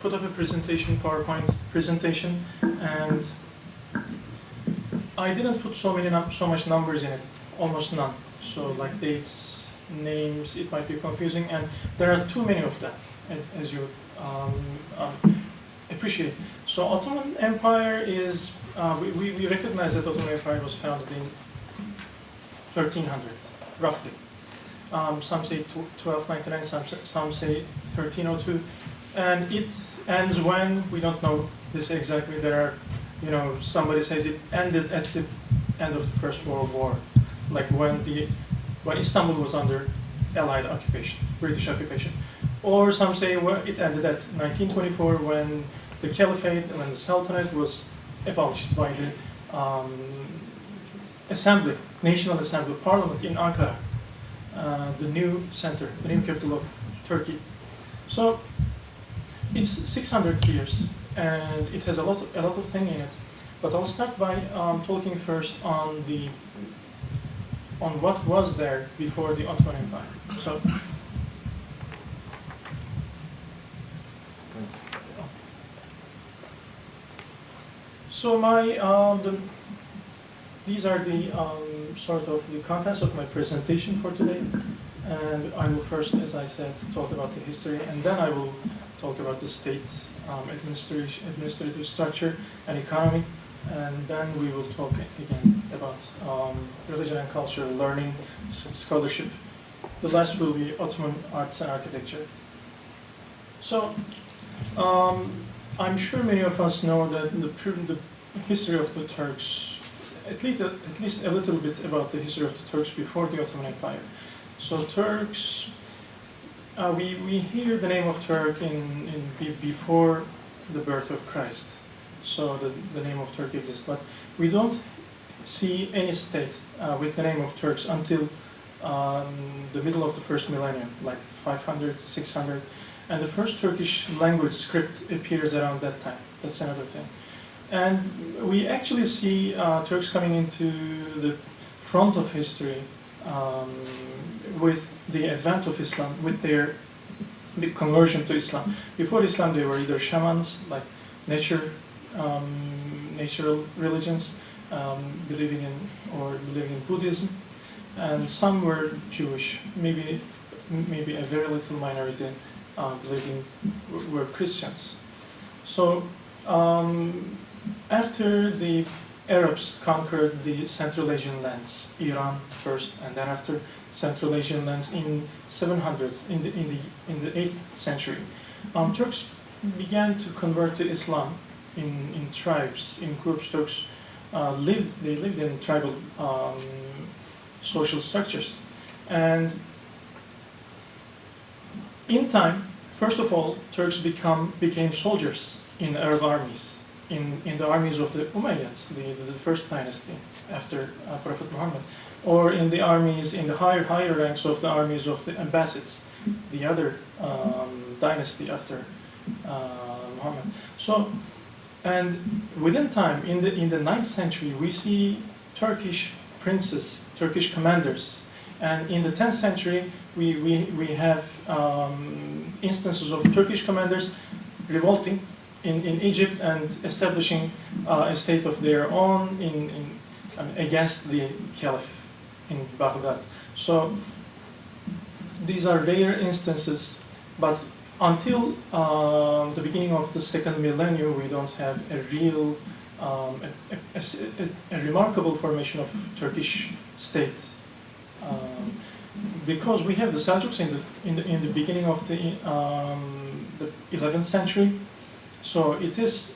put up a presentation, PowerPoint presentation, and I didn't put so much numbers in it, almost none. So like dates, names, it might be confusing, and there are too many of them, as you appreciate. So Ottoman Empire is, we recognize that Ottoman Empire was founded in 1300, roughly. Some say 1299, some say 1302, and it ends when, we don't know this exactly. There are, somebody says it ended at the end of the First World War, like when Istanbul was under Allied occupation, British occupation. Or some say it ended at 1924 when the Caliphate, when the Sultanate was abolished by the Assembly, National Assembly, Parliament in Ankara, the new center, the new capital of Turkey. So it's 600 years, and it has a lot of things in it. But I'll start by talking first on what was there before the Ottoman Empire. So these are the sort of the contents of my presentation for today, and I will first, as I said, talk about the history, and then I will talk about the state's administrative structure and economy, and then we will talk again about religion and culture, learning, scholarship. The last will be Ottoman arts and architecture. So I'm sure many of us know that the history of the Turks, at least a little bit about the history of the Turks before the Ottoman Empire. So Turks, we hear the name of Turk before the birth of Christ. So the name of Turk exists, but we don't see any state with the name of Turks until the middle of the first millennium, like 500, 600, and the first Turkish language script appears around that time. That's another thing. And we actually see Turks coming into the front of history with the advent of Islam, with their conversion to Islam. Before Islam, they were either shamans, like natural religions, believing in Buddhism, and some were Jewish. Maybe a very little minority were Christians. So after the Arabs conquered the Central Asian lands, Iran first, and then after Central Asian lands in 700s, in the 8th century, Turks began to convert to Islam in tribes, in groups. Turks lived in tribal social structures, and in time, first of all, Turks became soldiers in Arab armies, in the armies of the Umayyads, the first dynasty after Prophet Muhammad, or in the armies, in the higher ranks of the armies of the Abbasids, the other dynasty after Muhammad. So, and within time, in the 9th century, we see Turkish princes, Turkish commanders, and in the 10th century, we have instances of Turkish commanders revolting in Egypt and establishing a state of their own against the Caliph in Baghdad. So these are rare instances, but until the beginning of the second millennium, we don't have a real, a remarkable formation of Turkish state. Because we have the Seljuks in the beginning of the 11th century, so it is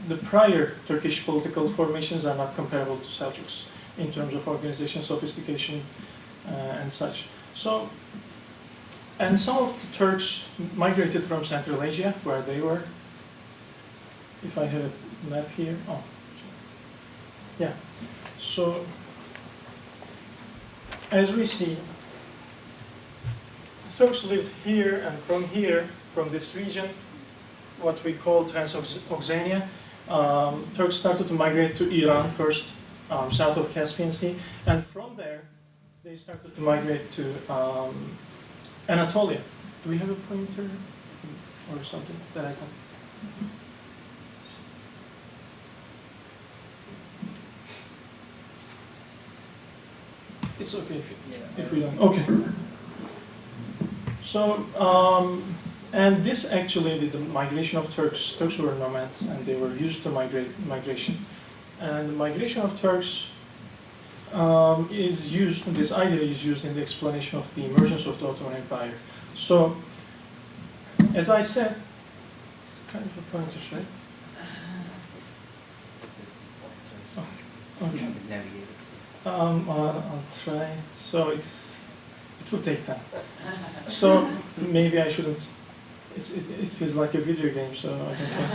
the prior Turkish political formations are not comparable to Seljuks in terms of organization, sophistication, and such. So, and some of the Turks migrated from Central Asia, where they were. If I have a map here, yeah. So, as we see, the Turks lived here, and from this region, what we call Transoxania, Turks started to migrate to Iran first, south of Caspian Sea, and from there, they started to migrate to Anatolia. Do we have a pointer? or something that I can. It's okay if we don't. Okay. So, and this actually, the migration of Turks were nomads, and they were used to migration. And the migration of Turks is used, this idea is used in the explanation of the emergence of the Ottoman Empire. So, as I said, it's kind of a pointer, right? Oh, okay. I'll try. So it will take time. So maybe I shouldn't. It feels like a video game, so I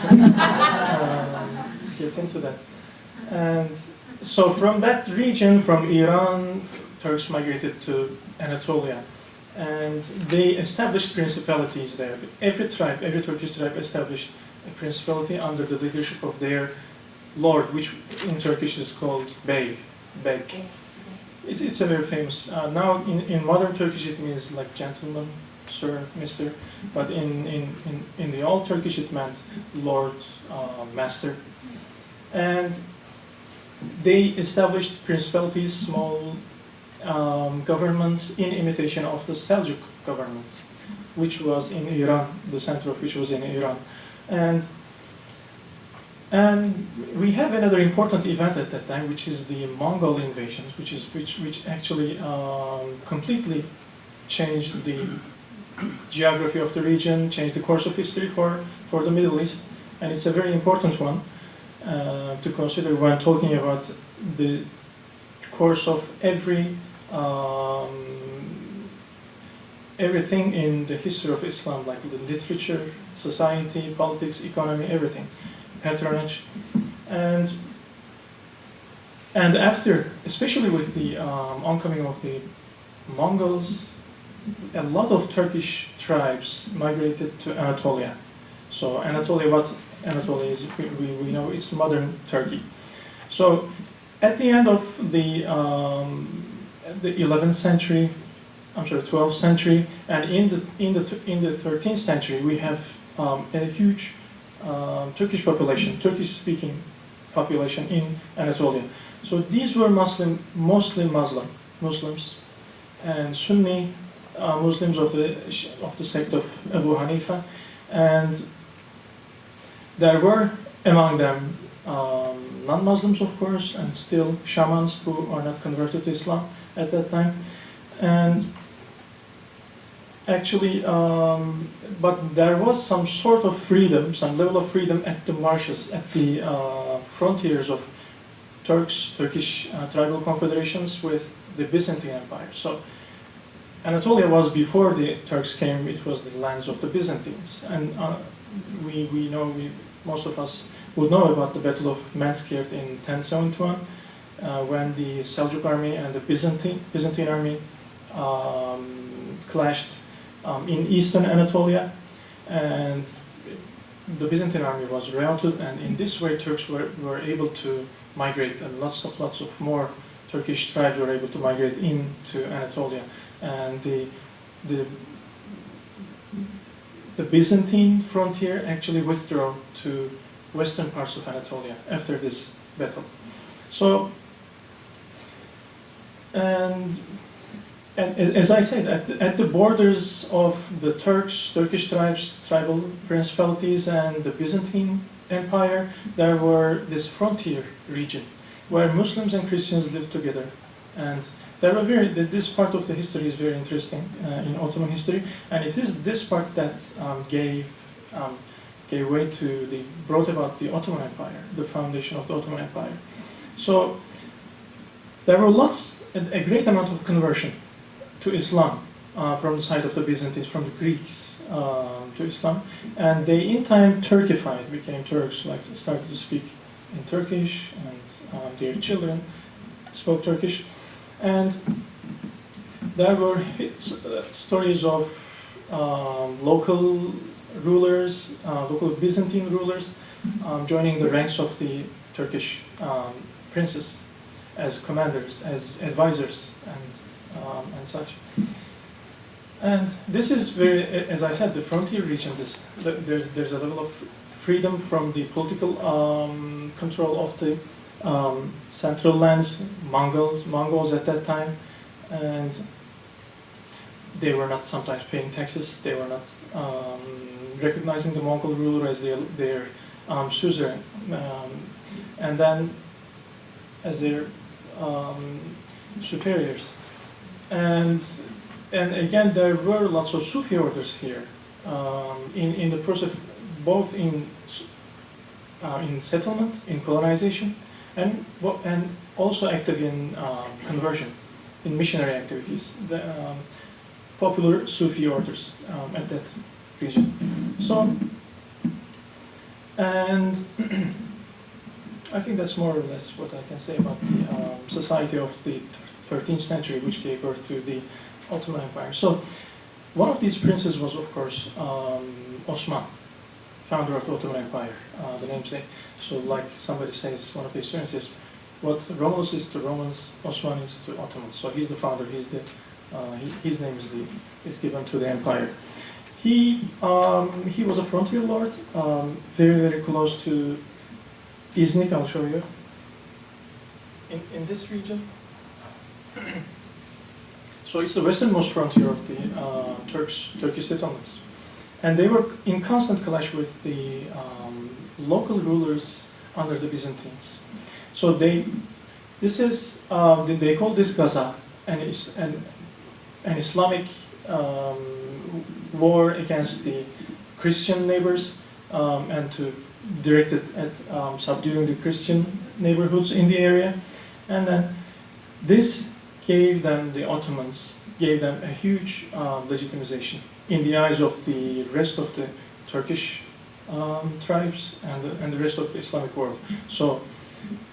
don't want to get into that. And so from that region, from Iran, Turks migrated to Anatolia, and they established principalities there. Every Turkish tribe established a principality under the leadership of their lord, which in Turkish is called bey. Beg. It's a very famous. Now in modern Turkish it means like gentleman, sir, mister, but in the old Turkish it meant lord, master. And they established principalities, small governments in imitation of the Seljuk government, which was in Iran, the center of which was in Iran. And we have another important event at that time, which is the Mongol Invasions, which actually completely changed the geography of the region, changed the course of history for the Middle East, and it's a very important one to consider when talking about the course of everything in the history of Islam, like the literature, society, politics, economy, everything. Patronage, and after, especially with the oncoming of the Mongols, a lot of Turkish tribes migrated to Anatolia. So Anatolia is, we know it's modern Turkey. So at the end of the 11th century, 12th century, and in the 13th century, we have a huge Turkish population, Turkish-speaking population in Anatolia. So these were mostly Muslims, and Sunni Muslims of the sect of Abu Hanifa, and there were among them non-Muslims, of course, and still shamans who are not converted to Islam at that time, and actually, but there was some sort of freedom, some level of freedom at the marshes, at the frontiers of Turkish tribal confederations with the Byzantine Empire. So Anatolia was, before the Turks came, it was the lands of the Byzantines. And most of us would know about the Battle of Manskirt in 1071, when the Seljuk army and the Byzantine army clashed in eastern Anatolia, and the Byzantine army was routed, and in this way Turks were able to migrate, and lots of more Turkish tribes were able to migrate into Anatolia, and the Byzantine frontier actually withdrew to western parts of Anatolia after this battle. So, and as I said, at the borders of the Turkish tribes, tribal principalities, and the Byzantine Empire, there were this frontier region where Muslims and Christians lived together. And there were this part of the history is very interesting in Ottoman history, and it is this part that gave way to brought about the Ottoman Empire, the foundation of the Ottoman Empire. So there were a great amount of conversion to Islam from the side of the Byzantines, from the Greeks to Islam, and they in time Turkified, became Turks, like started to speak in Turkish, and their children spoke Turkish, and there were stories of local rulers, local Byzantine rulers, joining the ranks of the Turkish princes as commanders, as advisors, and such. And this is very, as I said, the frontier region. There's a level of freedom from the political control of the central lands, Mongols at that time, and they were not sometimes paying taxes. They were not recognizing the Mongol ruler as their suzerain, and then as their superiors. And again, there were lots of Sufi orders here in the process, both in settlement, in colonization, and also active in conversion, in missionary activities. The popular Sufi orders at that region. So, and I think that's more or less what I can say about the society of the 13th century, which gave birth to the Ottoman Empire. So, one of these princes was, of course, Osman, founder of the Ottoman Empire, the namesake. So, like somebody says, one of the historians says, what Romulus is to Romans, Osman is to Ottomans. So, he's the founder. He's the his name is given to the empire. He was a frontier lord, very close to Iznik. I'll show you in this region. So it's the westernmost frontier of the Turkish settlements, and they were in constant clash with the local rulers under the Byzantines. So they call this Gaza, and it's an Islamic war against the Christian neighbors, and directed at subduing the Christian neighborhoods in the area. And then this gave them, the Ottomans, gave them a huge legitimization in the eyes of the rest of the Turkish tribes and the rest of the Islamic world. So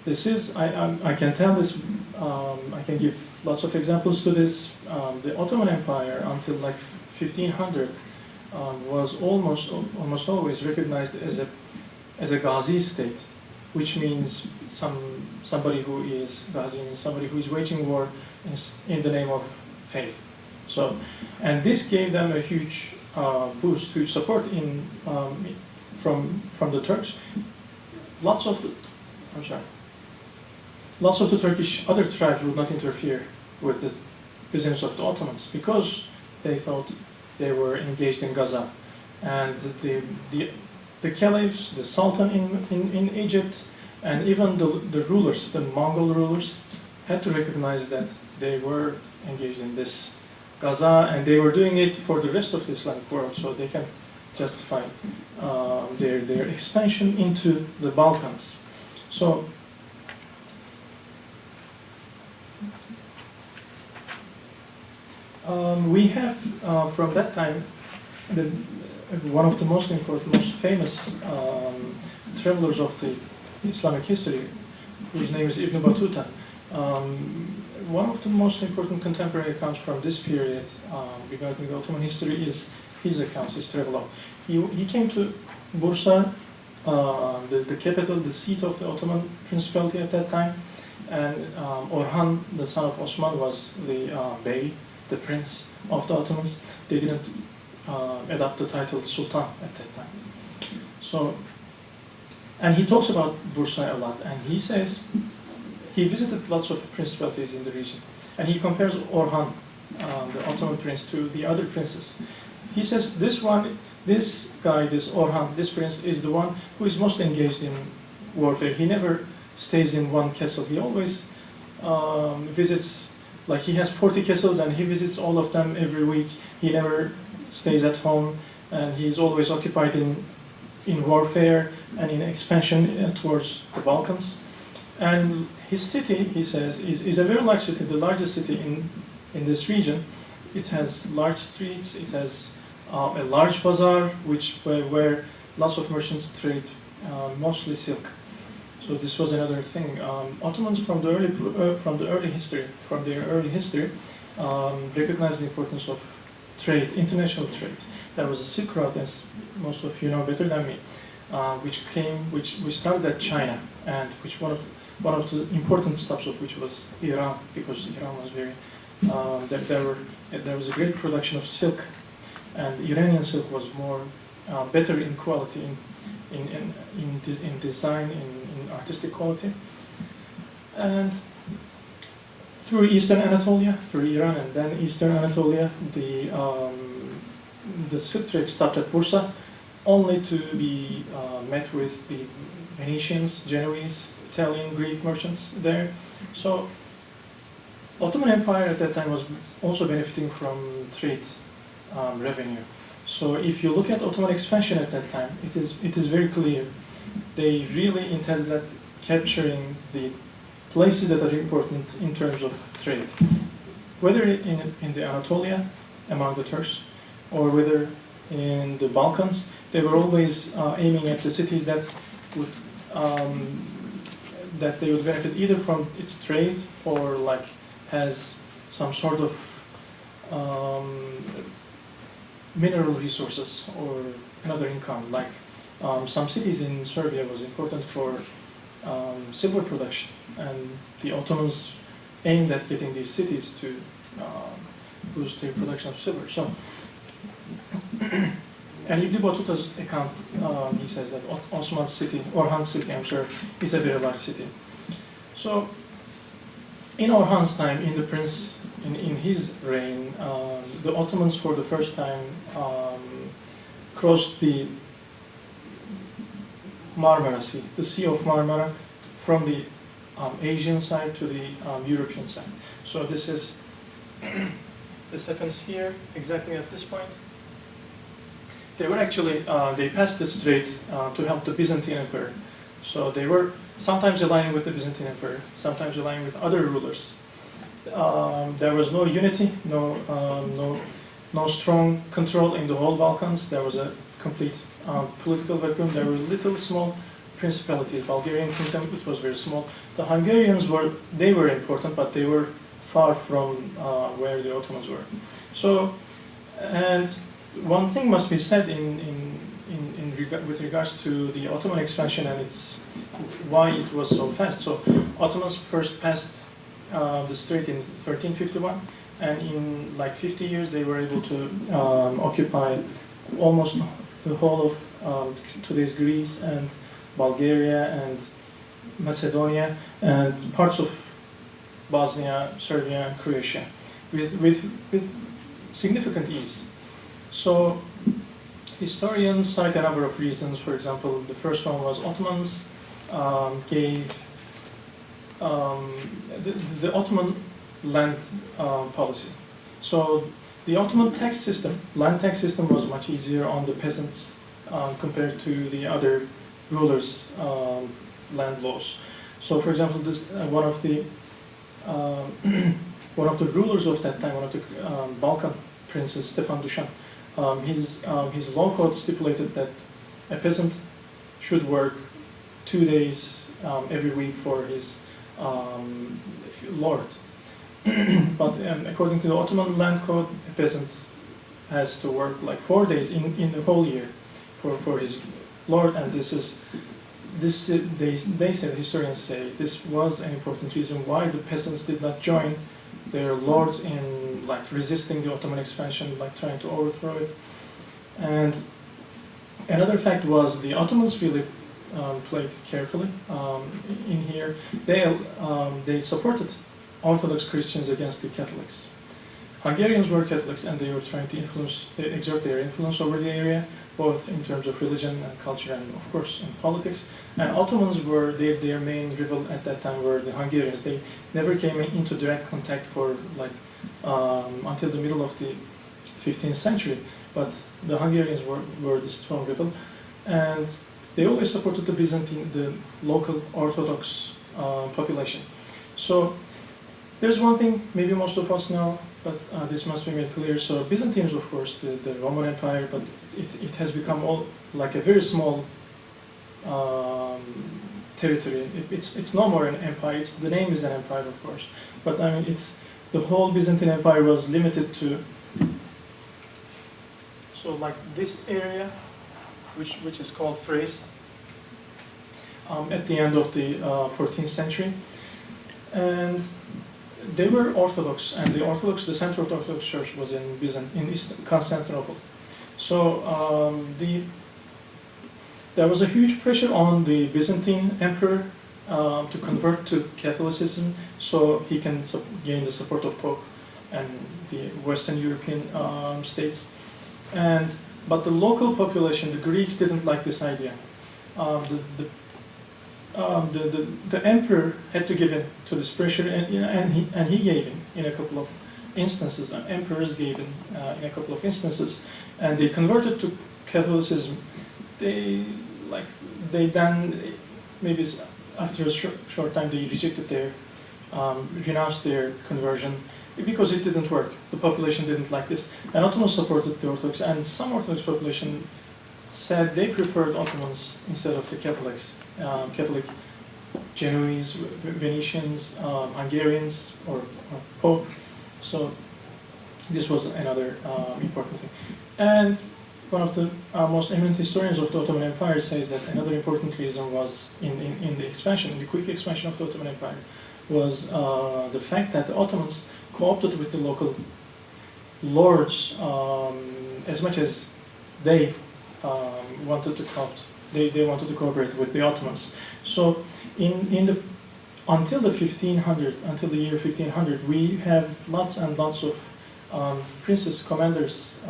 this is, I can tell this, I can give lots of examples to this. The Ottoman Empire until like 1500 was almost always recognized as a Ghazi state, which means somebody who is Ghazi means somebody who is waging war in the name of faith. So, and this gave them a huge boost, huge support from the Turks. Lots of the Turkish other tribes would not interfere with the business of the Ottomans because they thought they were engaged in Gaza, and the caliphs, the Sultan in Egypt, and even the rulers, the Mongol rulers, had to recognize that they were engaged in this Gaza, and they were doing it for the rest of the Islamic world, so they can justify their expansion into the Balkans. So we have from that time one of the most important, most famous travelers of the Islamic history, whose name is Ibn Battuta. One of the most important contemporary accounts from this period regarding the Ottoman history is his accounts, his travelogue. He came to Bursa, the capital, the seat of the Ottoman Principality at that time, and Orhan, the son of Osman, was the bey, the prince of the Ottomans. They didn't adopt the title Sultan at that time. So, and he talks about Bursa a lot, and he says he visited lots of principalities in the region, and he compares Orhan, the Ottoman prince, to the other princes. He says this guy, this Orhan, this prince is the one who is most engaged in warfare. He never stays in one castle. He always visits, like he has 40 castles and he visits all of them every week. He never stays at home, and he's always occupied in warfare and in expansion towards the Balkans. And his city, he says, is a very large city, the largest city in this region. It has large streets, it has a large bazaar, where lots of merchants trade, mostly silk. So this was another thing. Ottomans from their early history, recognized the importance of trade, international trade. There was a Silk Road, as most of you know better than me, which we started at China, and which one of the important stops of which was Iran, because Iran was very there was a great production of silk, and Iranian silk was more better in quality, in design, in artistic quality. And through Eastern Anatolia, through Iran and then Eastern Anatolia, the silk trade stopped at Bursa, only to be met with the Venetians, Genoese, Italian, Greek merchants there. So Ottoman Empire at that time was also benefiting from trade revenue. So if you look at Ottoman expansion at that time, it is very clear they really intended at capturing the places that are important in terms of trade, whether in the Anatolia among the Turks, or whether in the Balkans. They were always aiming at the cities that would that they would benefit either from its trade or like has some sort of mineral resources or another income. Like some cities in Serbia was important for silver production, and the Ottomans aimed at getting these cities to boost their production of silver. So, and Ibn Battuta's account, he says that Osman city, Orhan city, I'm sure, is a very large city. So, in Orhan's time, in his reign, the Ottomans for the first time crossed the Marmara Sea, the Sea of Marmara, from the Asian side to the European side. So this is this happens here exactly at this point. They were actually they passed the strait to help the Byzantine Emperor. So they were sometimes aligning with the Byzantine Emperor, sometimes aligning with other rulers. There was no unity, no strong control in the whole Balkans. There was a complete political vacuum. There were little small principalities. Bulgarian kingdom, it was very small. The Hungarians were important, but they were far from where the Ottomans were. So, and one thing must be said with regards to the Ottoman expansion and why it was so fast. So, Ottomans first passed the strait in 1351, and in like 50 years they were able to occupy almost the whole of today's Greece and Bulgaria and Macedonia and parts of Bosnia, Serbia, and Croatia with significant ease. So historians cite a number of reasons. For example, the first one was Ottomans gave the Ottoman land policy. So the Ottoman land tax system was much easier on the peasants compared to the other rulers' land laws. So, for example, one of the rulers of that time, one of the Balkan princes, Stefan Dušan, his law code stipulated that a peasant should work 2 days every week for his lord. But according to the Ottoman land code, a peasant has to work like 4 days in the whole year for his lord, and they say, historians say, this was an important reason why the peasants did not join their lords in like resisting the Ottoman expansion, like trying to overthrow it. And another fact was the Ottomans really played carefully in here. They supported Orthodox Christians against the Catholics. Hungarians were Catholics, and they were trying to exert their influence over the area, both in terms of religion and culture, and of course in politics. And Ottomans were their main rival at that time were the Hungarians. They never came into direct contact for like until the middle of the 15th century. But the Hungarians were the strong rival, and they always supported the local Orthodox population. So there's one thing maybe most of us know, but this must be made clear. So Byzantines, of course, the Roman Empire, but it has become all like a very small territory. It's no more an empire. The name is an empire, of course, but I mean the whole Byzantine Empire was limited to. So like this area, which is called Thrace, at the end of the 14th century, and they were Orthodox, and the center of the Orthodox Church was in Constantinople. So there was a huge pressure on the Byzantine emperor to convert to Catholicism, so he can gain the support of Pope and the Western European states. But the local population, the Greeks, didn't like this idea. The emperor had to give in to this pressure, and he gave in a couple of instances. Emperors gave in a couple of instances, and they converted to Catholicism. They then, maybe after a short time, they rejected renounced their conversion because it didn't work. The population didn't like this, and Ottomans supported the Orthodox, and some Orthodox population said they preferred Ottomans instead of the Catholics. Catholic Genoese, Venetians, Hungarians, or Pope. So this was another important thing. And one of the most eminent historians of the Ottoman Empire says that another important reason was in the expansion, the quick expansion of the Ottoman Empire, was the fact that the Ottomans co-opted with the local lords as much as they wanted to co-opt. They wanted to cooperate with the Ottomans. So until the 1500, until the year 1500, we have lots and lots of princes, commanders,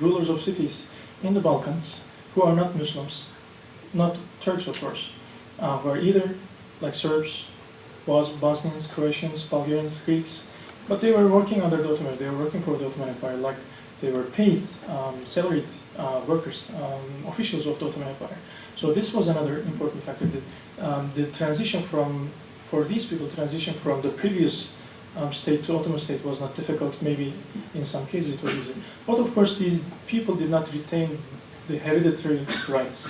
rulers of cities in the Balkans who are not Muslims, not Turks, of course, who are either like Serbs, Bosnians, Croatians, Bulgarians, Greeks, but they were working under the Ottomans. They were working for the Ottoman Empire, like they were paid, salaried workers, officials of the Ottoman Empire. So this was another important factor. The transition for these people, transition from the previous state to Ottoman state was not difficult. Maybe in some cases it was easy. But of course, these people did not retain the hereditary rights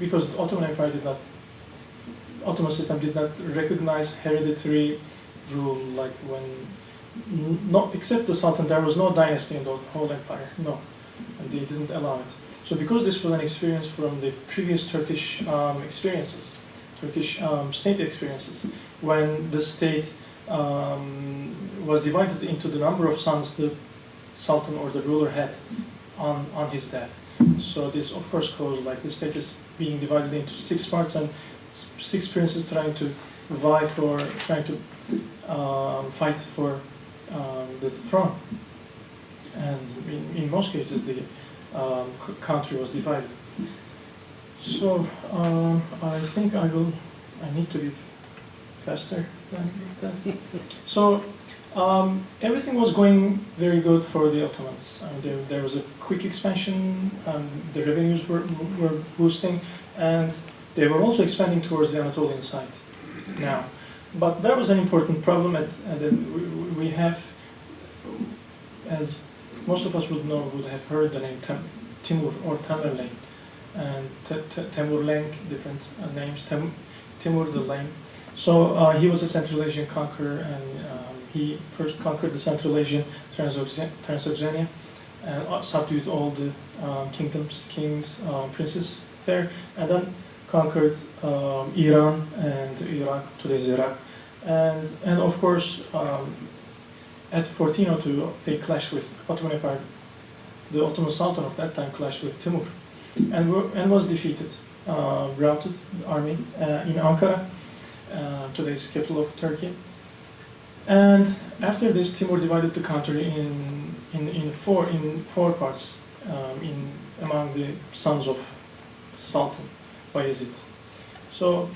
because the Ottoman Empire Ottoman system did not recognize hereditary rule, like except the Sultan, there was no dynasty in the whole empire, no, and they didn't allow it. So because this was an experience from the previous Turkish experiences, Turkish state experiences, when the state was divided into the number of sons the Sultan or the ruler had on his death. So this, of course, caused like the state is being divided into 6 parts, and 6 princes trying to fight for the throne. And in most cases, the country was divided. So I think I need to be faster than that. So everything was going very good for the Ottomans. There was a quick expansion, the revenues were boosting, and they were also expanding towards the Anatolian side now. But there was an important problem, and we have, as most of us would have heard the name Timur or Tamerlane, and Temurlenk, different names, Timur the Lame. So he was a Central Asian conqueror, and he first conquered the Central Asian Transoxania, and subdued all the kingdoms, kings, princes there, and then conquered Iran and Iraq, today's Iraq, and of course at 1402 they clashed with Ottoman Empire. The Ottoman Sultan of that time clashed with Timur, and was defeated, routed the army in Ankara, today's capital of Turkey. And after this, Timur divided the country in four parts among the sons of Sultan Bayezid. So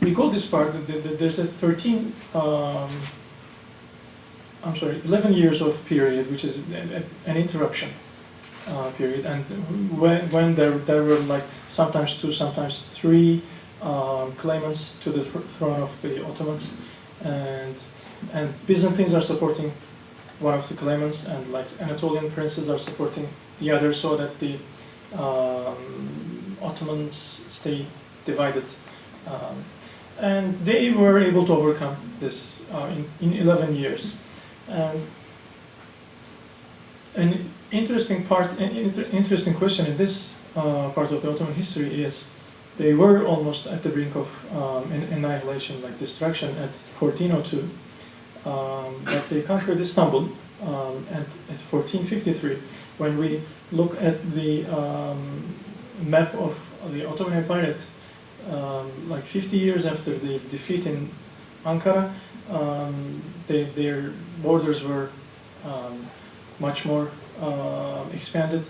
we call this part, there's a 11 years of period, which is an interruption period, and when there were like sometimes 2, sometimes 3 claimants to the throne of the Ottomans, and Byzantines are supporting one of the claimants, and like Anatolian princes are supporting the other, so that the Ottomans stay divided, and they were able to overcome this in 11 years. And an interesting interesting question in this part of the Ottoman history is they were almost at the brink of annihilation, like destruction, at 1402. but they conquered Istanbul at 1453. When we look at the map of the Ottoman Empire, like 50 years after the defeat in Ankara, their borders were much more expanded,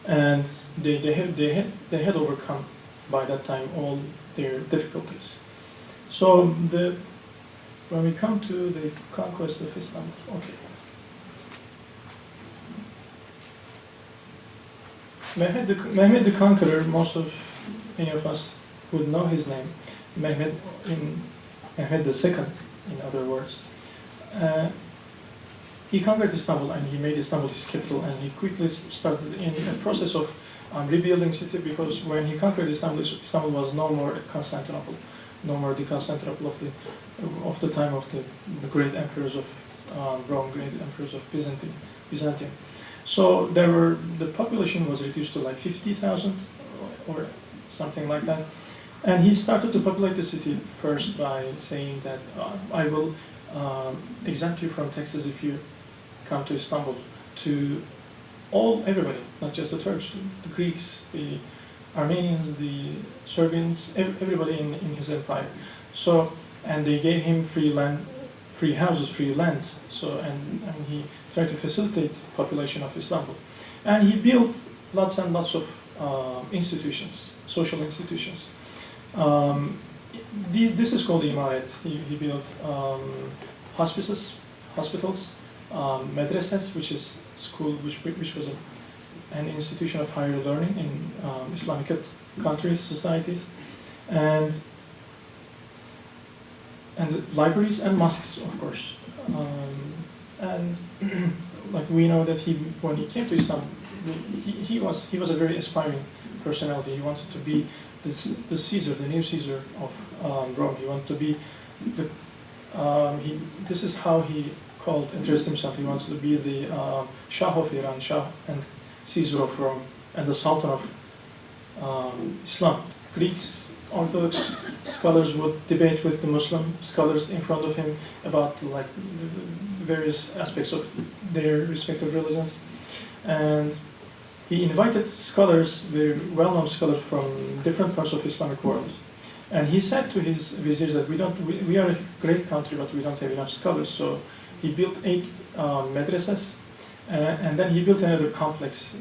and they had overcome by that time all their difficulties. So when we come to the conquest of Istanbul, okay. Mehmed the Conqueror, many of us would know his name, Mehmed II, in other words. He conquered Istanbul and he made Istanbul his capital, and he quickly started in a process of rebuilding city, because when he conquered Istanbul, Istanbul was no more Constantinople, no more the Constantinople of the time of the great emperors of Rome, great emperors of Byzantium. So the population was reduced to like 50,000 or something like that. And he started to populate the city first by saying that I will exempt you from taxes if you come to Istanbul, to everybody, not just the Turks, the Greeks, the Armenians, the Serbians, everybody in his empire. So, and they gave him free land, free houses, free lands. So, and he tried to facilitate population of Istanbul. And he built lots and lots of institutions, social institutions. This is called imaret. He built hospices, hospitals, madrasas, which is school, which was an institution of higher learning in Islamic countries, societies, and libraries and mosques, of course. And like we know that when he came to Islam, he was a very aspiring personality. He wanted to be the Caesar, the new Caesar of Rome. He wanted to be this is how he addressed himself. He wanted to be the Shah of Iran, Shah and Caesar of Rome, and the Sultan of Islam. Greeks, Orthodox scholars would debate with the Muslim scholars in front of him about like the various aspects of their respective religions, and he invited scholars, very well-known scholars from different parts of Islamic world, and he said to his viziers that we are a great country, but we don't have enough scholars. So he built 8 madrasas, and then he built another complex.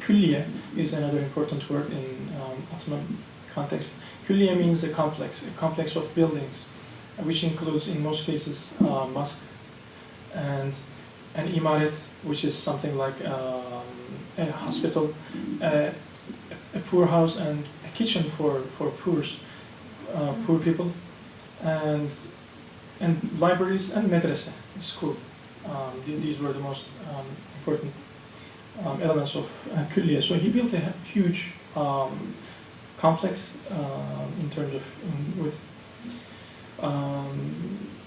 Külliye is another important word in Ottoman context. Külliye means a complex of buildings, which includes, in most cases, mosque and an imaret, which is something like a hospital, a poorhouse, and a kitchen for poor people, and libraries and madrasa, school. These were the most important elements of Külliye. So he built a huge complex in terms of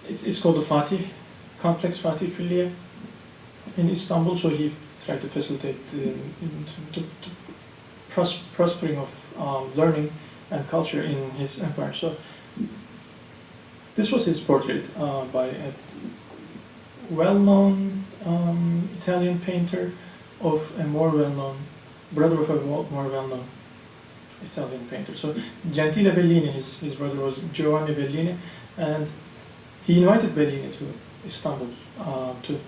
it's called the Fatih complex, Fatih Külliye in Istanbul. So he tried to facilitate the prospering of learning and culture in his empire. So this was his portrait by a well-known Italian painter of a more well-known brother of a more well-known Italian painter. So Gentile Bellini, his brother was Giovanni Bellini, and he invited Bellini to Istanbul to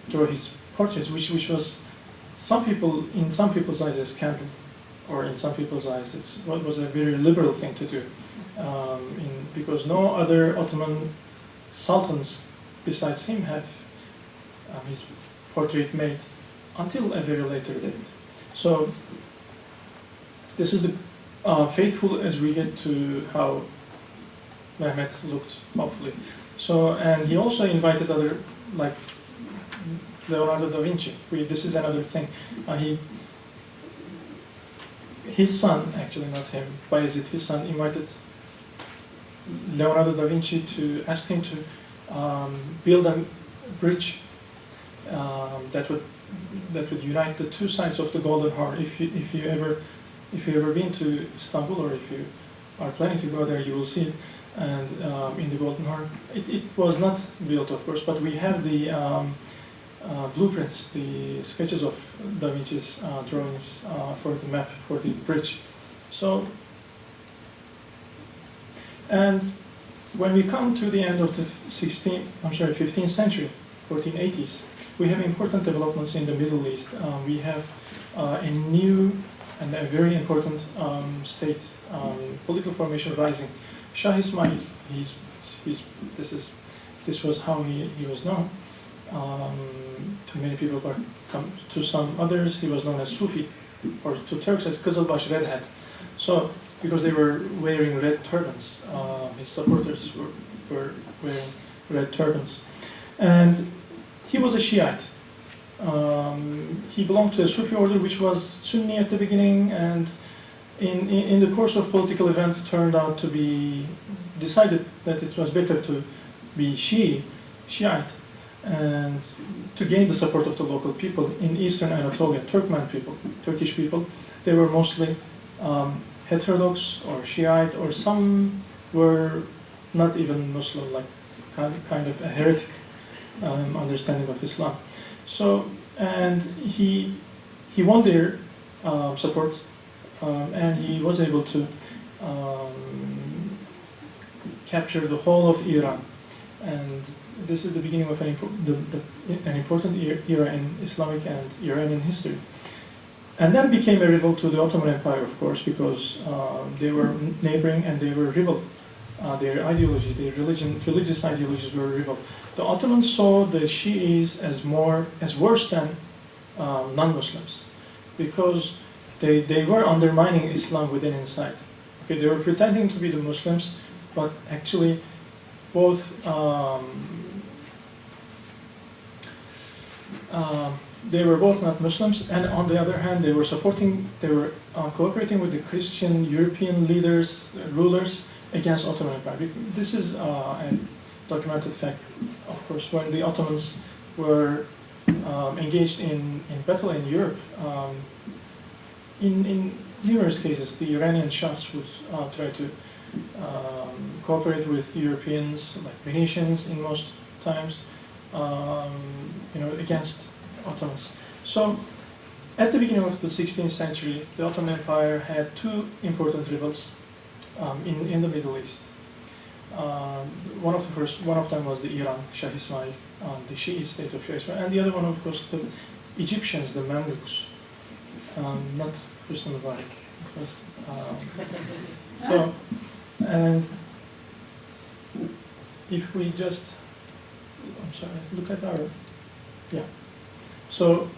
draw his portraits, which was in some people's eyes a scandal, or in some people's eyes it was a very liberal thing to do, because no other Ottoman sultans besides him have his portrait made until a very later date. So this is the faithful as we get to how Mehmet looked, hopefully. So, and he also invited other, like Leonardo da Vinci. This is another thing. His son, actually not him, Bayezid, his son invited Leonardo da Vinci to ask him to build a bridge that would unite the two sides of the Golden Horn. If you ever been to Istanbul, or if you are planning to go there, you will see it. and in the Golden Horn. It was not built, of course, but we have the blueprints, the sketches of Da Vinci's drawings for the map, for the bridge. So, and when we come to the end of the 15th century, 1480s, we have important developments in the Middle East. We have a new and a very important state, political formation rising. Shah Ismail, this was how he was known to many people, but to some others he was known as Sufi, or to Turks as Kızılbaş, red hat. So, because they were wearing red turbans, his supporters were wearing red turbans. And he was a Shiite. He belonged to a Sufi order which was Sunni at the beginning, and in the course of political events turned out to be decided that it was better to be Shiite, and to gain the support of the local people in Eastern Anatolia, Turkmen people, Turkish people. They were mostly heterodox or Shiite, or some were not even Muslim, like kind of a heretic understanding of Islam. So, and he won their support, and he was able to capture the whole of Iran. And this is the beginning of an important era in Islamic and Iranian history. And then became a rival to the Ottoman Empire, of course, because they were neighboring and they were rival. Their ideologies, their religious ideologies were rival. The Ottomans saw the Shi'is as worse than non-Muslims, because they were undermining Islam within inside. Okay, they were pretending to be the Muslims, but actually both they were both not Muslims, and on the other hand, they were cooperating with the Christian European leaders, rulers against Ottoman Empire. This is a documented fact, of course. When the Ottomans were engaged in battle in Europe, in numerous cases, the Iranian Shahs would try to cooperate with Europeans, like Venetians in most times, against Ottomans. So, at the beginning of the 16th century, the Ottoman Empire had two important rivals in the Middle East. One of them was the Iran, Shah Ismail, the Shiite state of Shah Ismail, and the other one, of course, the Egyptians, the Mamluks, not Husni Mubarak. It was, so, and if we just, I'm sorry, look at our, yeah. So,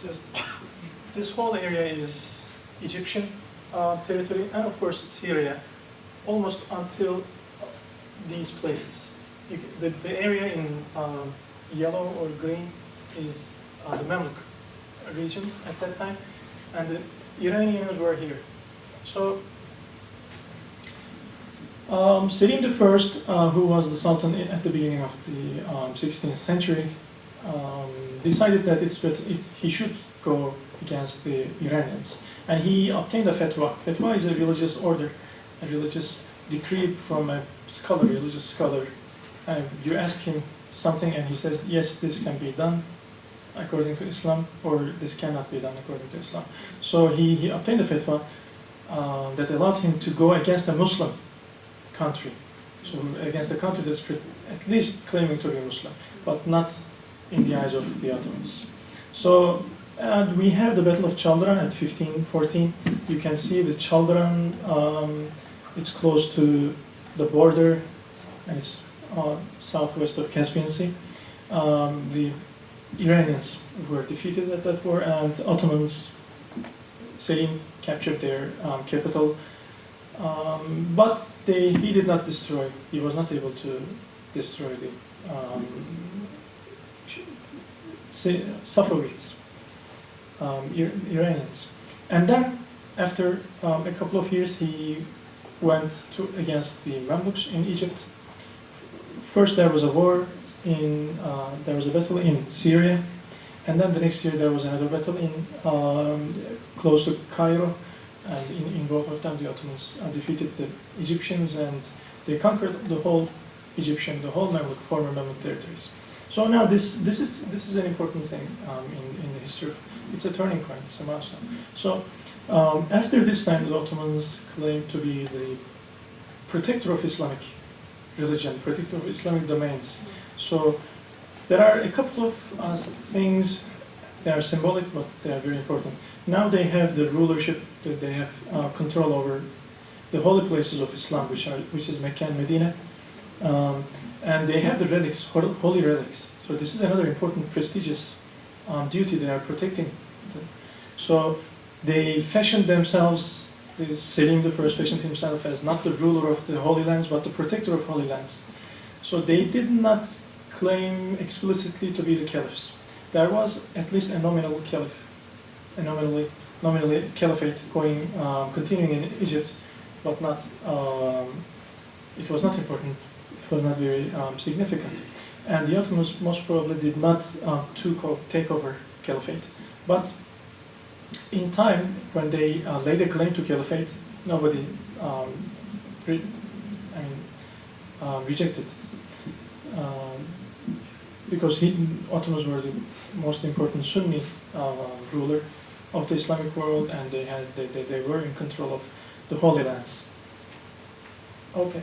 just this whole area is Egyptian territory, and of course Syria, almost until these places. The area in yellow or green is the Mamluk regions at that time, and the Iranians were here. So Selim I, who was the Sultan at the beginning of the 16th century, decided that he should go against the Iranians, and he obtained a fatwa. Fatwa is a religious order, a religious decree from a scholar, religious scholar. You ask him something and he says, yes, this can be done according to Islam, or this cannot be done according to Islam. So he obtained a fatwa that allowed him to go against a Muslim country, so against a country that's at least claiming to be Muslim, but not in the eyes of the Ottomans. So we have the Battle of Chaldiran at 1514. You can see the Chaldiran, it's close to the border, and it's southwest of Caspian Sea. The Iranians were defeated at that war, and Ottomans, Selim captured their capital, but he did not destroy, he was not able to destroy the Safavids, Iranians. And then, after a couple of years, he went against the Mamluks in Egypt. First there was a war there was a battle in Syria, and then the next year there was another battle close to Cairo, and in both of them the Ottomans defeated the Egyptians, and They conquered the whole the whole Mamluk, former Mamluk territories. So now this is an important thing in the history of, it's a turning point, it's a milestone. So after this time, the Ottomans claimed to be the protector of Islamic religion, protector of Islamic domains. So there are a couple of things that are symbolic, but they are very important. Now they have the rulership, that they have control over the holy places of Islam, which is Mecca and Medina, and they have the relics, holy relics. So this is another important, prestigious duty they are protecting. So they fashioned themselves. Selim I fashioned himself as not the ruler of the Holy Lands, but the protector of Holy Lands. So they did not claim explicitly to be the caliphs. There was at least a nominal caliph, nominally caliphate going, continuing in Egypt, but not. It was not important. It was not very significant. And the Ottomans most probably did not take over caliphate. But in time, when they later claimed to caliphate, nobody rejected. Because Ottomans were the most important Sunni ruler of the Islamic world, and they were in control of the Holy Lands. Okay.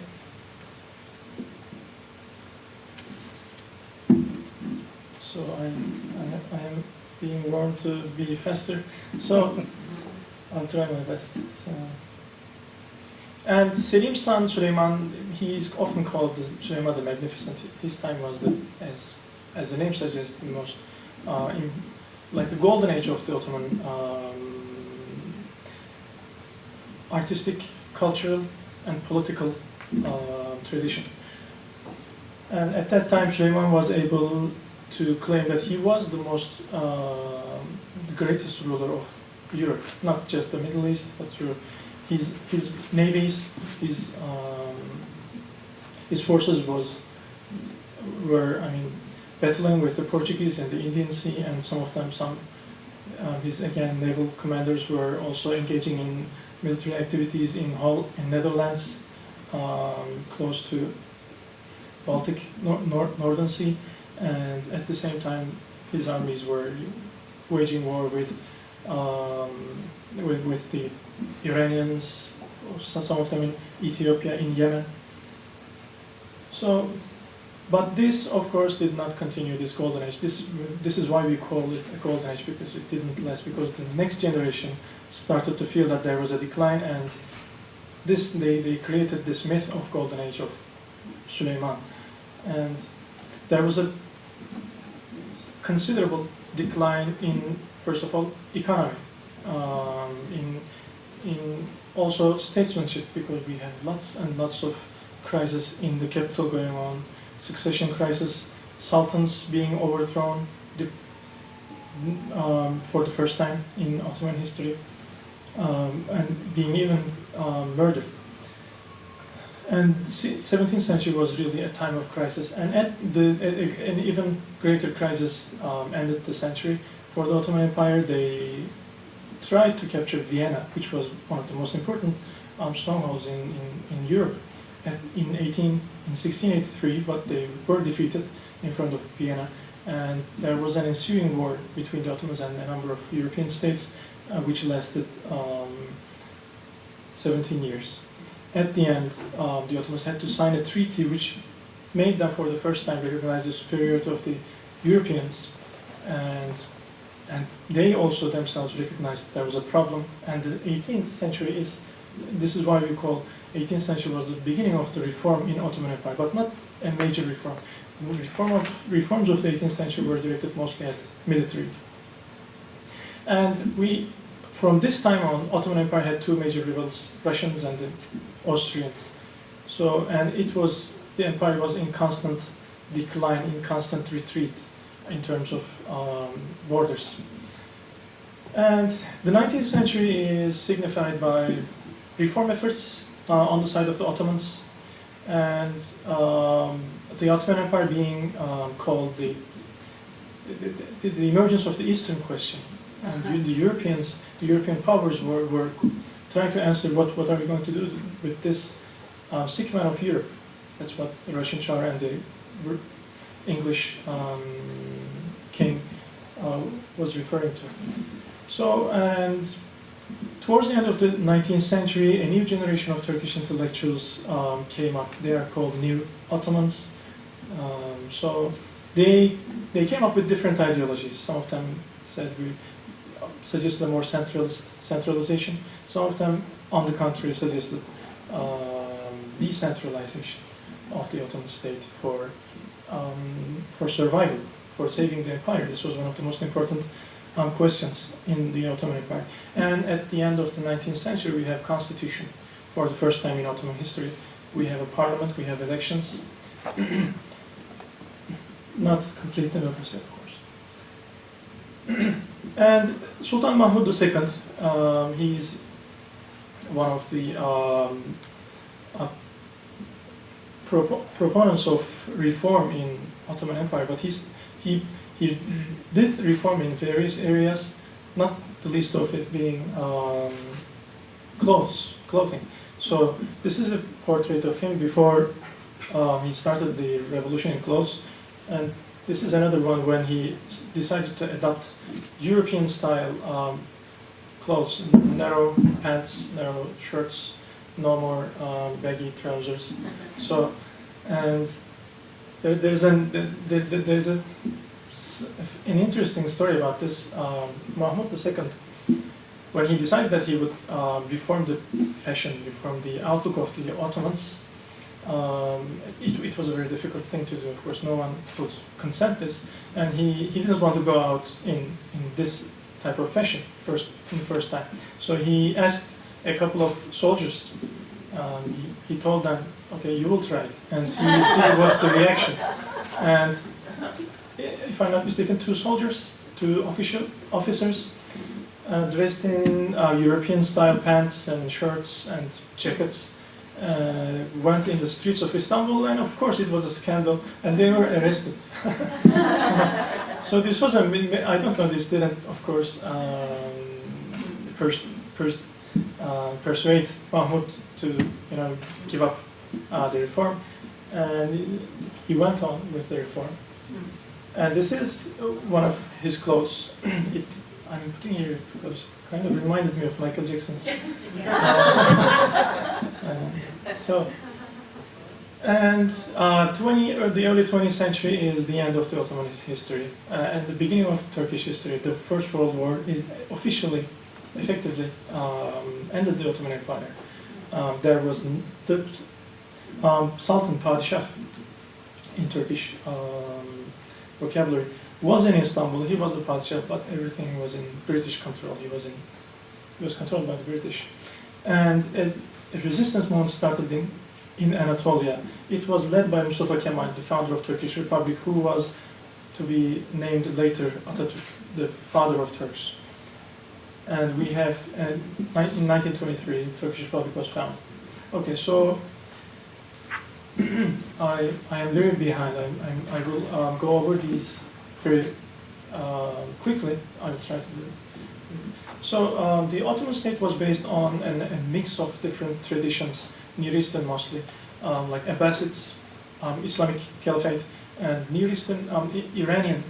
So I am being warned to be faster, so I'll try my best. So. And Selim's son Süleyman, he is often called Süleyman the Magnificent. His time was as the name suggests, the most like the golden age of the Ottoman artistic, cultural, and political tradition. And at that time, Süleyman was able to claim that he was the the greatest ruler of Europe, not just the Middle East, but Europe. His navies, his forces were battling with the Portuguese in the Indian Sea, and his naval commanders were also engaging in military activities in Netherlands, close to Baltic, Northern Sea, and at the same time his armies were waging war with the Iranians, some of them in Ethiopia, in Yemen. So, but this, of course, did not continue, this golden age. This is why we call it a golden age, because it didn't last, because the next generation started to feel that there was a decline, and they created this myth of golden age of Süleyman. And there was a considerable decline in, first of all, economy, in also statesmanship, because we had lots and lots of crises in the capital going on, succession crisis, sultans being overthrown for the first time in Ottoman history, and being even murdered. And the 17th century was really a time of crisis, and an even greater crisis ended the century. For the Ottoman Empire, they tried to capture Vienna, which was one of the most important strongholds in Europe in 1683, but they were defeated in front of Vienna, and there was an ensuing war between the Ottomans and a number of European states, which lasted 17 years. At the end, the Ottomans had to sign a treaty which made them for the first time recognize the superiority of the Europeans, and they also themselves recognized there was a problem. And the 18th century this is why we call 18th century was the beginning of the reform in Ottoman Empire, but not a major reform. Reforms of the 18th century were directed mostly at military. And from this time on, Ottoman Empire had two major rivals, Russians and the Austrians. So, and the empire was in constant decline, in constant retreat in terms of borders. And the 19th century is signified by reform efforts on the side of the Ottomans, and the Ottoman Empire being called the emergence of the Eastern question. And the European powers were trying to answer what are we going to do with this sick man of Europe. That's what the Russian Tsar and the English king was referring to. So, and towards the end of the 19th century, a new generation of Turkish intellectuals came up. They are called New Ottomans. So they came up with different ideologies. Some of them said we suggested a more centralization. Some of them, on the contrary, suggested decentralization of the Ottoman state for survival, for saving the empire. This was one of the most important questions in the Ottoman Empire. And at the end of the 19th century, we have constitution for the first time in Ottoman history. We have a parliament, we have elections. Not complete democracy, of course. And Sultan Mahmud II, he's one of the proponents of reform in Ottoman Empire, but he did reform in various areas, not the least of it being clothing. So this is a portrait of him before he started the revolution in clothes, and this is another one when he decided to adopt European-style clothes, narrow pants, narrow shirts, no more baggy trousers. So, and there's an interesting story about this. Mahmud II, when he decided that he would reform the fashion, reform the outlook of the Ottomans, it was a very difficult thing to do. Of course, no one would consent this, and he didn't want to go out in this type of fashion in the first time. So he asked a couple of soldiers. He told them, "Okay, you will try it and see what's the reaction." And if I'm not mistaken, two officers, dressed in European-style pants and shirts and jackets, went in the streets of Istanbul, and of course it was a scandal, and they were arrested. So this was I don't know, this didn't, of course, persuade Mahmud to, give up the reform, and he went on with the reform. And this is one of his clothes. I'm putting here because it kind of reminded me of Michael Jackson's. The early 20th century is the end of the Ottoman history and the beginning of Turkish history. The First World War effectively ended the Ottoman Empire. There was the Sultan, Padişah in Turkish vocabulary, was in Istanbul. He was the Padişah, but everything was in British control. He was controlled by the British. And a resistance movement started in Anatolia. It was led by Mustafa Kemal, the founder of Turkish Republic, who was to be named later Atatürk, the father of Turks. And we have, in 1923, Turkish Republic was founded. Okay, so I am very behind. I will go over these very quickly. I will try to do it. So the Ottoman state was based on a mix of different traditions, Near Eastern mostly, like Abbasids, Islamic Caliphate, and Near Eastern, Iranian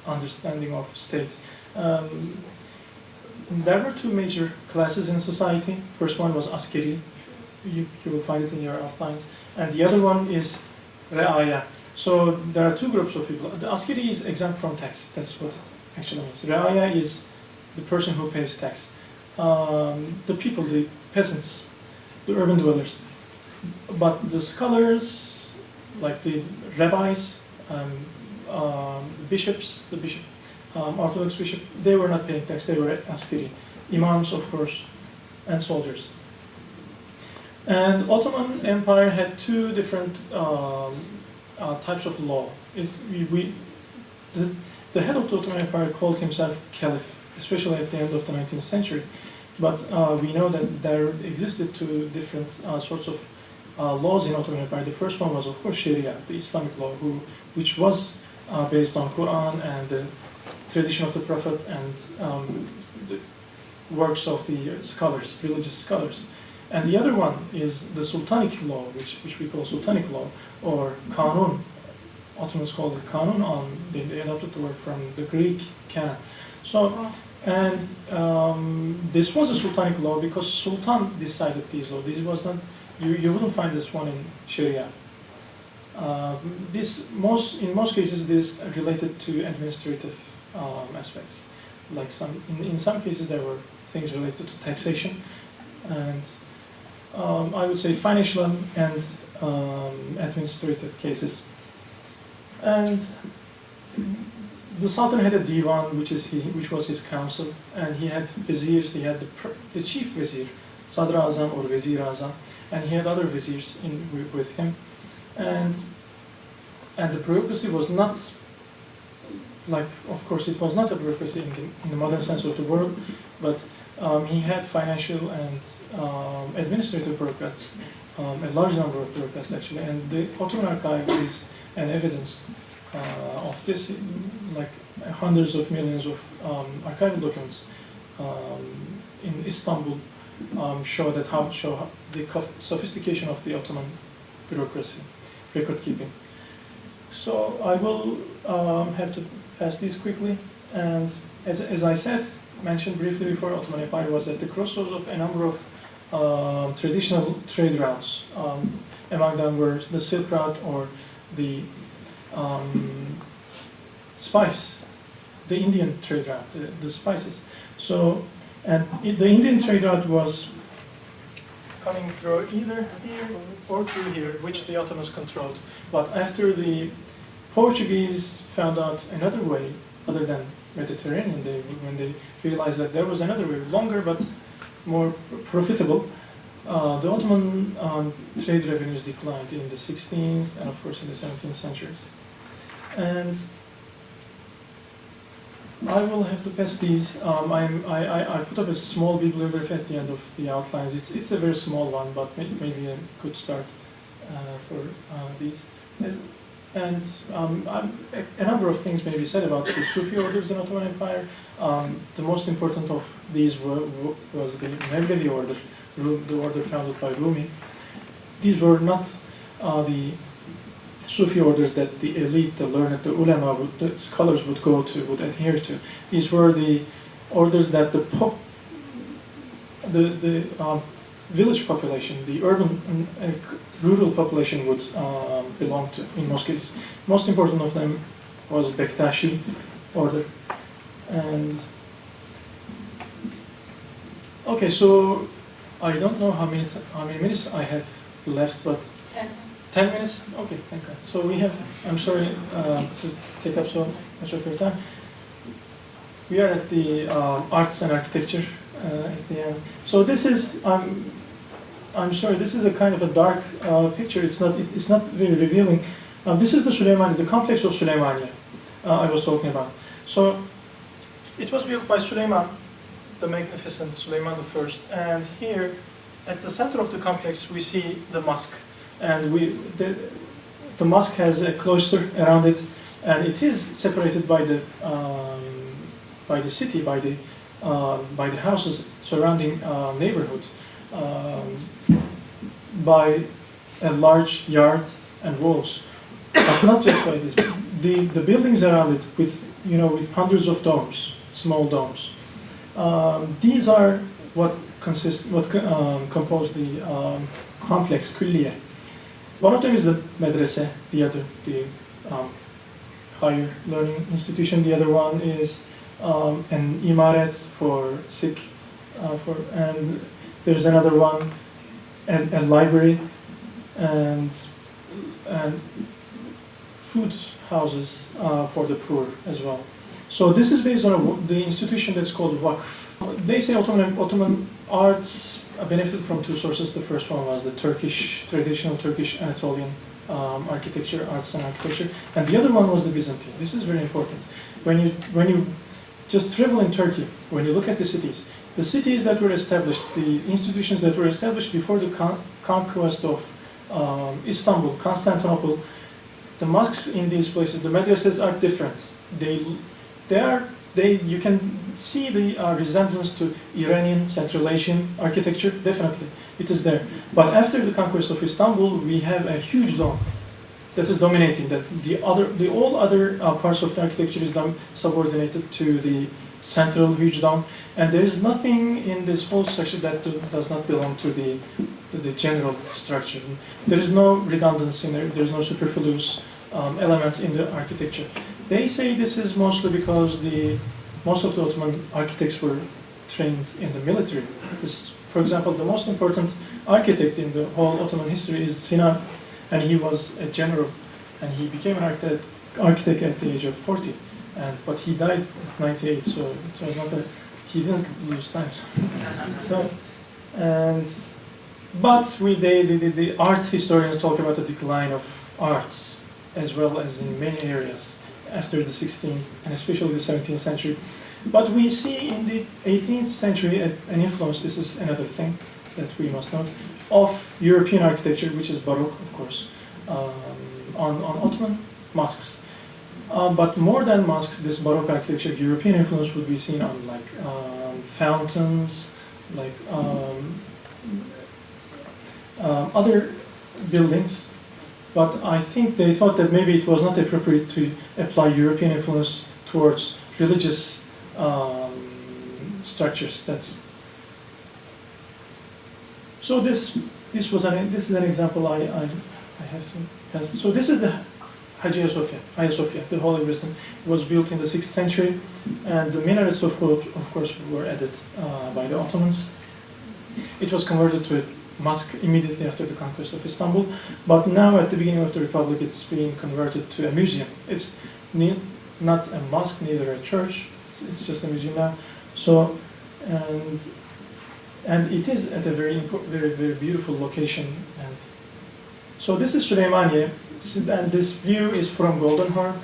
understanding of state. There were two major classes in society. First one was askeri. You will find it in your outlines. And the other one is re'aya. So there are two groups of people. The askeri is exempt from tax. That's what it actually means. Re'aya is the person who pays tax. The people, the peasants, the urban dwellers. But the scholars, like the rabbis, bishops, Orthodox bishop, they were not paying tax, they were askeri. Imams, of course, and soldiers. And Ottoman Empire had two different types of law. The head of the Ottoman Empire called himself Caliph, especially at the end of the 19th century. But we know that there existed two different sorts of laws in Ottoman Empire. The first one was, of course, Sharia, the Islamic law, which was based on Quran and the tradition of the Prophet and the works of the scholars, religious scholars. And the other one is the Sultanic law, which we call Sultanic law, or Kanun. Ottomans called it Kanun, they adopted the word from the Greek canon. So, and this was a Sultanic law because Sultan decided these laws. This was not, you wouldn't find this one in Sharia. In most cases, this related to administrative aspects. Like in some cases, there were things related to taxation, and I would say financial and administrative cases. And the Sultan had a divan, which was his council, and he had viziers. He had the chief vizier, Sadr Azam or Vizir Azam, and he had other viziers with him. And the bureaucracy was not like, of course, it was not a bureaucracy in the modern sense of the word, but he had financial and administrative bureaucrats, a large number of bureaucrats actually, and the Ottoman archive is an evidence of this, like hundreds of millions of archival documents in Istanbul show the sophistication of the Ottoman bureaucracy, record keeping. So I will have to pass these quickly, and as I mentioned briefly before, Ottoman Empire was at the crossroads of a number of traditional trade routes. Among them were the Silk Route or the spice, the Indian trade route, the spices. So, and the Indian trade route was coming through either here or through here, which the Ottomans controlled. But after the Portuguese found out another way other than Mediterranean, when they realized that there was another way, longer but more profitable, the Ottoman trade revenues declined in the 16th and of course in the 17th centuries. And I will have to pass these. I put up a small bibliography at the end of the outlines. It's a very small one, but maybe a good start for these. And a number of things may be said about the Sufi orders in Ottoman Empire. The most important of these was the Mevlevi order, the order founded by Rumi. These were not the Sufi orders that the elite, the learned, the ulama, the scholars would adhere to. These were the orders that the village population, the urban and rural population would belong to in most cases. Most important of them was Bektashi order. And okay, so I don't know how many minutes I have left, but 10 minutes? Okay, thank you. So we have, I'm sorry to take up so much of your time. We are at the arts and architecture at the end. So this is, I'm sorry, this is a kind of a dark picture. It's not very revealing. This is the Süleymaniye, the complex of Süleymaniye I was talking about. So it was built by Süleyman, the magnificent Süleyman I. And here, at the center of the complex, we see the mosque. And the mosque has a cloister around it, and it is separated by the city, by the houses surrounding neighborhood, by a large yard and walls. But not just by this. The buildings around it with hundreds of domes, small domes. These are what compose the complex Külliye. One of them is the medrese, the other, the higher learning institution. The other one is an imaret for sick, and there's another one, a library, and food houses for the poor as well. So this is based on the institution that's called Vakf. They say Ottoman arts benefited from two sources. The first one was the traditional Turkish Anatolian architecture, arts and architecture, and the other one was the Byzantine. This is very important. When you just travel in Turkey, when you look at the cities that were established, the institutions that were established before the conquest of Istanbul, Constantinople, the mosques in these places, the madrasas are different. You can see the resemblance to Iranian, Central Asian architecture, definitely. it is there. But after the conquest of Istanbul, we have a huge dome that is dominating. That all other parts of the architecture is subordinated to the central huge dome, and there is nothing in this whole structure that does not belong to the general structure. There is no redundancy, there is no superfluous elements in the architecture. They say this is mostly because most of the Ottoman architects were trained in the military. For example, the most important architect in the whole Ottoman history is Sinan, and he was a general, and he became an architect at the age of 40. But he died at 98, so it was not that he didn't lose time. But the art historians talk about the decline of arts, as well as in many areas after the 16th and especially the 17th century. But we see in the 18th century an influence, this is another thing that we must note, of European architecture, which is Baroque, of course, on Ottoman mosques. But more than mosques, this Baroque architecture, European influence would be seen on like fountains, like other buildings. But I think they thought that maybe it was not appropriate to apply European influence towards religious structures. So this is an example I have to pass. So this is the Hagia Sophia, the Holy Wisdom. It was built in the 6th century, and the minarets, of course, were added by the Ottomans. It was converted to a mosque immediately after the conquest of Istanbul, but now at the beginning of the Republic, it's being converted to a museum. It's not a mosque, neither a church. It's just a museum now. So, and it is at a very beautiful location. And so this is Süleymaniye. And this view is from Golden Horn,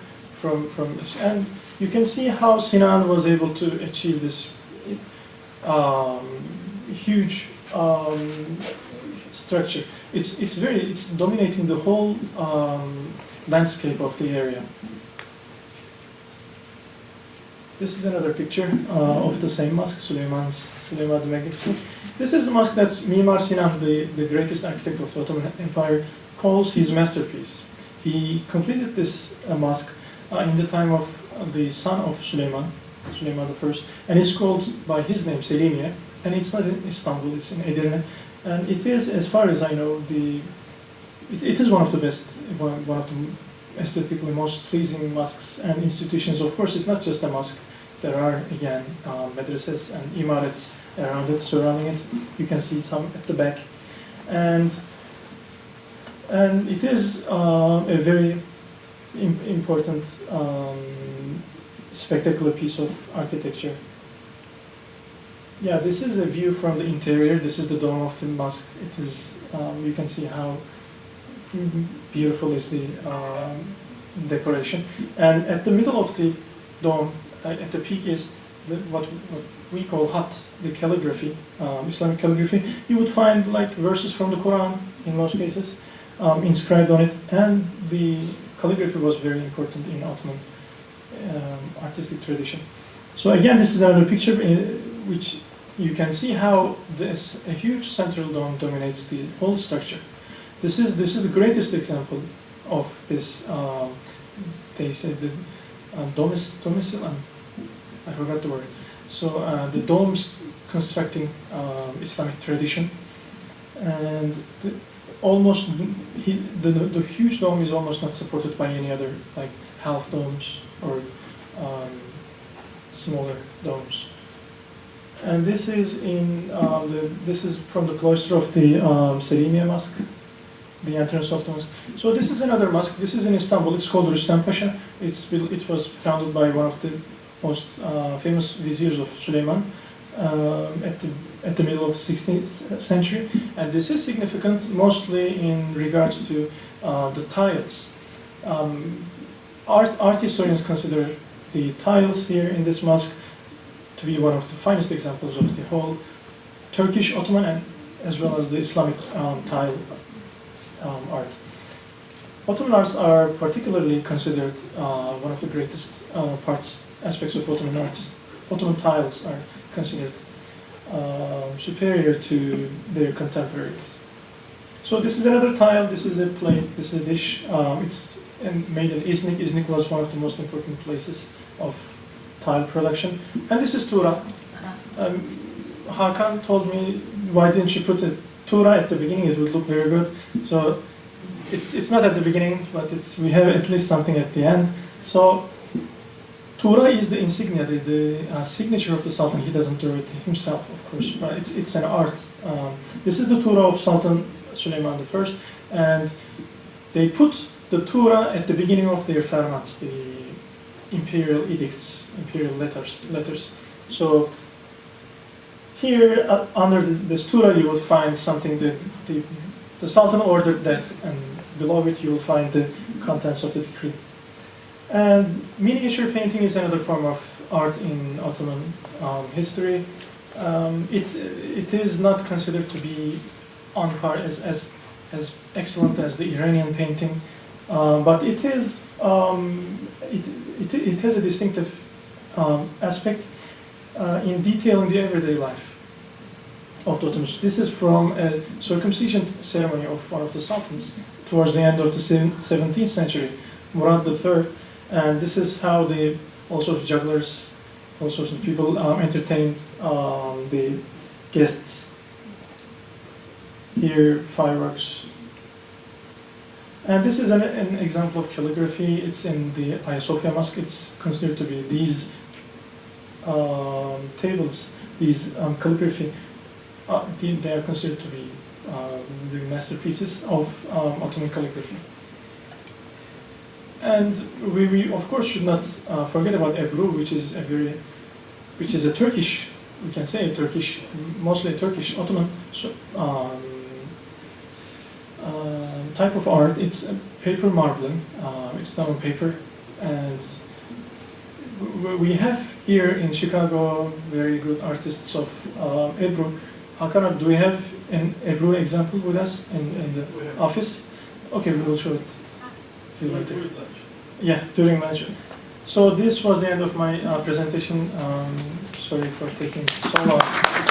and you can see how Sinan was able to achieve this huge structure. It's dominating the whole landscape of the area. This is another picture of the same mosque, Süleyman the Magnificent. This is the mosque that Mimar Sinan, the greatest architect of the Ottoman Empire, calls his masterpiece. He completed this mosque in the time of the son of Süleyman I, and it's called by his name, Selimiye, and it's not in Istanbul, it's in Edirne, and it is, as far as I know, it is one of the best, one of the aesthetically most pleasing mosques and institutions. Of course, it's not just a mosque. There are, again, madrasas and imarets around it, surrounding it. You can see some at the back. And it is a very important, spectacular piece of architecture. Yeah, this is a view from the interior. This is the dome of the mosque. It is, you can see how beautiful is the decoration. And at the middle of the dome, at the peak, is what we call hat, the calligraphy, Islamic calligraphy. You would find like verses from the Quran in most cases inscribed on it, and the calligraphy was very important in Ottoman artistic tradition. So again, this is another picture which you can see how a huge central dome dominates the whole structure. This is the greatest example of this. They said the domicile. I forgot the word. So the domes constructing Islamic tradition, and the huge dome is almost not supported by any other like half domes or smaller domes. And this is this is from the cloister of the Selimiye Mosque, the entrance of the mosque. So this is another mosque. This is in Istanbul. It's called Rüstem Pasha. It was founded by one of the most famous viziers of Süleyman at the middle of the 16th century. And this is significant mostly in regards to the tiles. Art historians consider the tiles here in this mosque to be one of the finest examples of the whole Turkish, Ottoman, and as well as the Islamic tile art. Ottoman arts are particularly considered one of the greatest aspects of Ottoman artists. Ottoman tiles are considered superior to their contemporaries. So this is another tile, this is a plate, this is a dish. It's made in Iznik. Iznik was one of the most important places of tile production. And this is Tura. Hakan told me, why didn't you put a Tura at the beginning? It would look very good. So it's not at the beginning, but we have at least something at the end. So Tura is the insignia, the signature of the Sultan. He doesn't do it himself, of course, but it's an art. This is the Tura of Sultan Süleyman I, and they put the Tura at the beginning of their fermans, the imperial edicts, imperial letters. So here, under this Tura, you will find something that the Sultan ordered that, and below it you will find the contents of the decree. And miniature painting is another form of art in Ottoman history. It is not considered to be on par as excellent as the Iranian painting, but it is it has a distinctive aspect in detailing the everyday life of the Ottomans. This is from a circumcision ceremony of one of the sultans towards the end of the 17th century, Murad III, and this is how all sorts of jugglers, all sorts of people entertained the guests. Here, fireworks. And this is an example of calligraphy. It's in the Hagia Sophia Mosque. It's considered to be these tables, these calligraphy. They are considered to be the masterpieces of Ottoman calligraphy. And we of course should not forget about Ebru, which is a Turkish, we can say a Turkish, mostly a Turkish Ottoman type of art. It's paper marbling. It's done on paper, and we have here in Chicago very good artists of Ebru. Hakan, do we have an Ebru example with us in the office? Okay, we will show it to you later. Yeah, during lunch. So this was the end of my presentation. Sorry for taking so long.